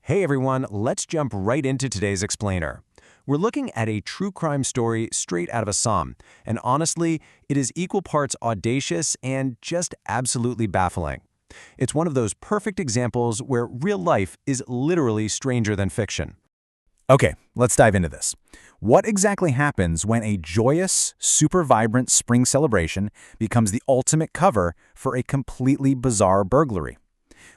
Hey everyone, let's jump right into today's explainer. We're looking at a true crime story straight out of Assam, and honestly, it is equal parts audacious and just absolutely baffling. It's one of those perfect examples where real life is literally stranger than fiction. Okay, let's dive into this. What exactly happens when a joyous, super vibrant spring celebration becomes the ultimate cover for a completely bizarre burglary?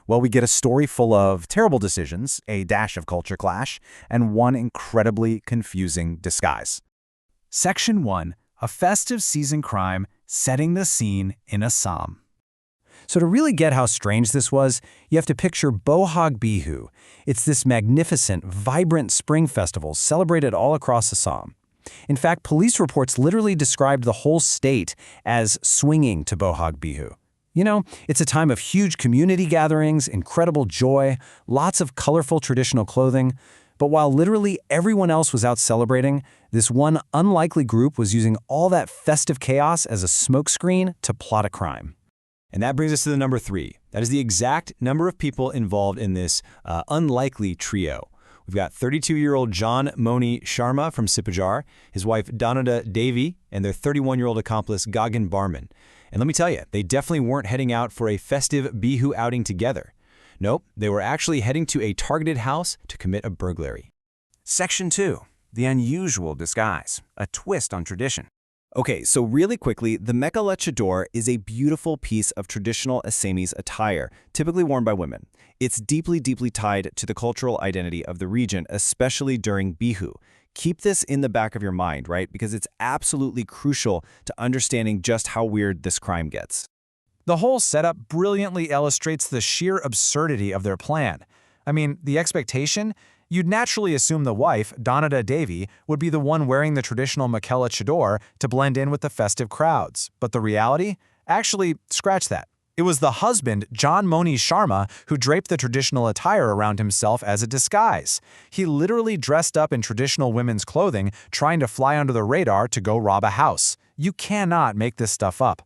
Well, we get a story full of terrible decisions, a dash of culture clash, and one incredibly confusing disguise. Section 1. A festive season crime setting the scene in Assam. So to really get how strange this was, you have to picture Bohag Bihu. It's this magnificent, vibrant spring festival celebrated all across Assam. In fact, police reports literally described the whole state as swinging to Bohag Bihu. You know, it's a time of huge community gatherings, incredible joy, lots of colorful traditional clothing. But while literally everyone else was out celebrating, this one unlikely group was using all that festive chaos as a smokescreen to plot a crime. And that brings us to the number 3. That is the exact number of people involved in this unlikely trio. We've got 32-year-old John Moni Sharma from Sipajar, his wife Dhanada Devi, and their 31-year-old accomplice Gagan Barman. And let me tell you, they definitely weren't heading out for a festive Bihu outing together. Nope, they were actually heading to a targeted house to commit a burglary. Section 2. The unusual disguise, a twist on tradition. Okay, so really quickly, the Mekhala Chador is a beautiful piece of traditional Assamese attire, typically worn by women. It's deeply tied to the cultural identity of the region, especially during Bihu. Keep this in the back of your mind, right? Because it's absolutely crucial to understanding just how weird this crime gets. The whole setup brilliantly illustrates the sheer absurdity of their plan. I mean, the expectation? You'd naturally assume the wife, Dhanada Devi, would be the one wearing the traditional Mekhala Chador to blend in with the festive crowds. But the reality? Actually, scratch that. It was the husband, John Moni Sharma, who draped the traditional attire around himself as a disguise. He literally dressed up in traditional women's clothing, trying to fly under the radar to go rob a house. You cannot make this stuff up.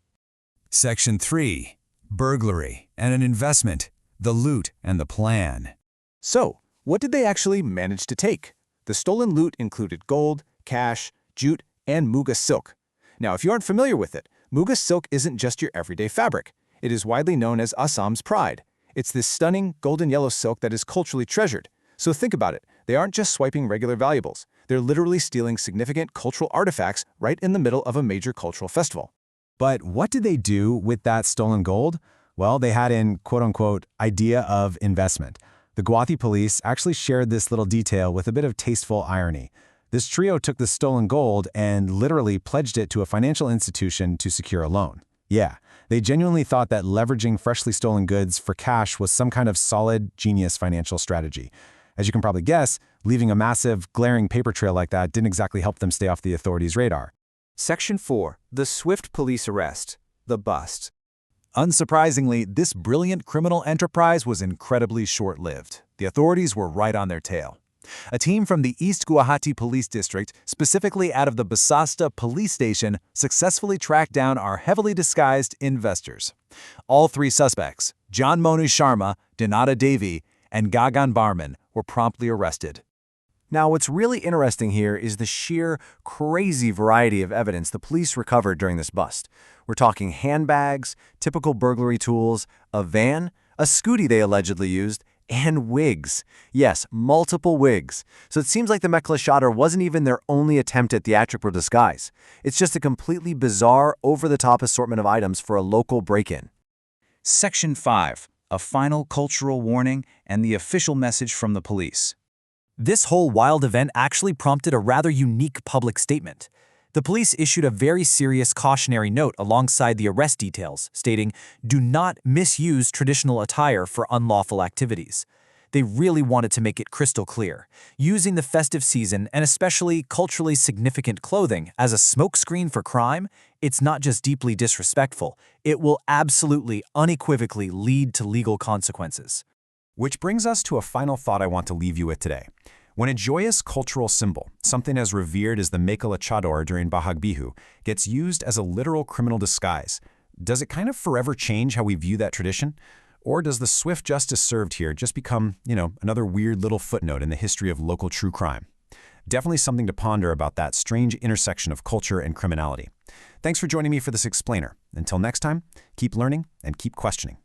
Section 3. Burglary and an investment, the loot and the plan. So, what did they actually manage to take? The stolen loot included gold, cash, jute, and Muga silk. Now, if you aren't familiar with it, Muga silk isn't just your everyday fabric. It is widely known as Assam's pride. It's this stunning golden yellow silk that is culturally treasured. So think about it. They aren't just swiping regular valuables. They're literally stealing significant cultural artifacts right in the middle of a major cultural festival. But what did they do with that stolen gold? Well, they had an quote-unquote idea of investment. The Guwahati police actually shared this little detail with a bit of tasteful irony. This trio took the stolen gold and literally pledged it to a financial institution to secure a loan. Yeah, they genuinely thought that leveraging freshly stolen goods for cash was some kind of solid, genius financial strategy. As you can probably guess, leaving a massive, glaring paper trail like that didn't exactly help them stay off the authorities' radar. Section 4. The swift police arrest, the bust. Unsurprisingly, this brilliant criminal enterprise was incredibly short-lived. The authorities were right on their tail. A team from the East Guwahati Police District, specifically out of the Basasta Police Station, successfully tracked down our heavily disguised investors. All 3 suspects, John Monu Sharma, Dhanada Devi, and Gagan Barman, were promptly arrested. Now, what's really interesting here is the sheer, crazy variety of evidence the police recovered during this bust. We're talking handbags, typical burglary tools, a van, a scooty they allegedly used, and wigs. Yes, multiple wigs. So it seems like the Mekhala Chador wasn't even their only attempt at theatrical disguise. It's just a completely bizarre, over-the-top assortment of items for a local break-in. Section 5. A final cultural warning and the official message from the police. This whole wild event actually prompted a rather unique public statement. The police issued a very serious cautionary note alongside the arrest details, stating, "Do not misuse traditional attire for unlawful activities." They really wanted to make it crystal clear. Using the festive season and especially culturally significant clothing as a smokescreen for crime, it's not just deeply disrespectful, it will absolutely, unequivocally lead to legal consequences. Which brings us to a final thought I want to leave you with today. When a joyous cultural symbol, something as revered as the Mekhala Chador during Bohag Bihu, gets used as a literal criminal disguise, does it kind of forever change how we view that tradition? Or does the swift justice served here just become, another weird little footnote in the history of local true crime? Definitely something to ponder about that strange intersection of culture and criminality. Thanks for joining me for this explainer. Until next time, keep learning and keep questioning.